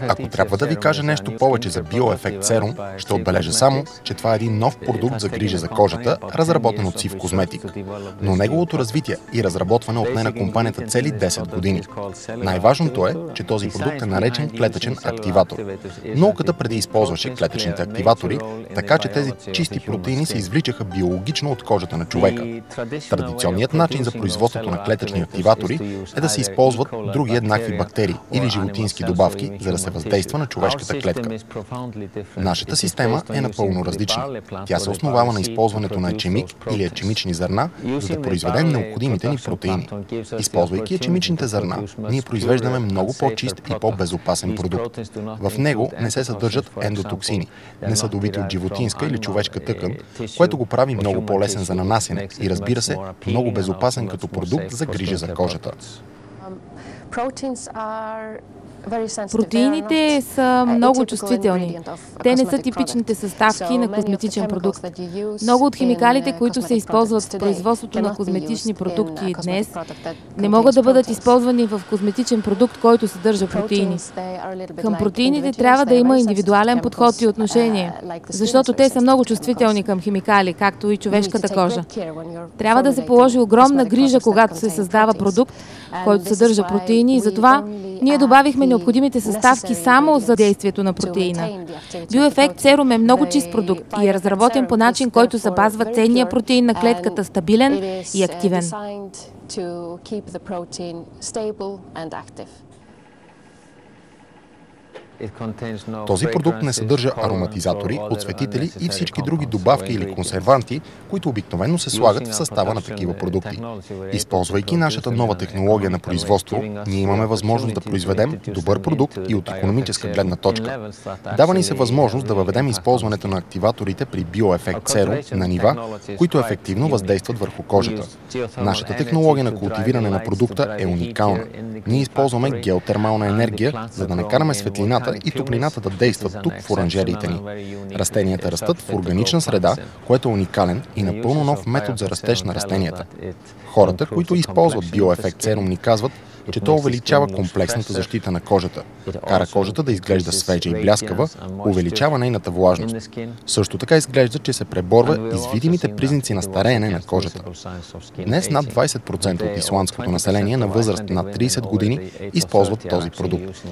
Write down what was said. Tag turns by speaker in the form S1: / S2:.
S1: Ако трябва да ви кажа нещо повече за BioEffect Serum, ще отбележа само, че това е един нов продукт за грижа за кожата, разработен от Cif Cosmetics. Но неговото развитие и разработване отне на компанията цели 10 години. Най-важното е, че този продукт е наречен клетъчен активатор. Науката преди използваше клетъчните активатори, така че тези чисти протеини се извличаха биологично от кожата на човека. Традиционният начин за производството на клетъчни активатори е да се използват други еднакви бактерии или животински добавки, за да се въздейства на човешката клетка. Нашата система е напълно различна. Тя се основава на използването на ечемик или ечемични зърна, за да произведем необходимите ни протеини. Използвайки ечемичните зърна, ние произвеждаме много по-чист и по-безопасен продукт. В него не се съдържат ендотоксини, несъдовити от животинска или човешка тъкан, което го прави много по-лесен за нанасяне и, разбира се, много безопасен като продукт за грижа за кожата.
S2: Протеините са много чувствителни. Те не са типичните съставки на козметичен продукт. Много от химикалите, които се използват в производството на козметични продукти днес, не могат да бъдат използвани в козметичен продукт, който съдържа протеини. Към протеините трябва да има индивидуален подход и отношение, защото те са много чувствителни към химикали, както и човешката кожа. Трябва да се положи огромна грижа, когато се създава продукт, който съдържа протеини, и затова ние добавихме необходимите съставки само за действието на протеина. BioEffect Serum е много чист продукт и е разработен по начин, който запазва ценния протеин на клетката стабилен и активен.
S1: Този продукт не съдържа ароматизатори, подсветители и всички други добавки или консерванти, които обикновено се слагат в състава на такива продукти. Използвайки нашата нова технология на производство, ние имаме възможност да произведем добър продукт и от икономическа гледна точка. Дава ни се възможност да въведем използването на активаторите при BioEffect Serum на нива, които ефективно въздействат върху кожата. Нашата технология на култивиране на продукта е уникална. Ние използваме геотермална енергия, за да не караме светлината и топлината да действат тук в оранжериите ни. Растенията растат в органична среда, което е уникален и напълно нов метод за растеж на растенията. Хората, които използват BioEffect Serum, ни казват, че то увеличава комплексната защита на кожата, кара кожата да изглежда свежа и бляскава, увеличава нейната влажност. Също така изглежда, че се преборва и с видимите признаци на стареене на кожата. Днес над 20% от исландското население на възраст над 30 години използват този продукт.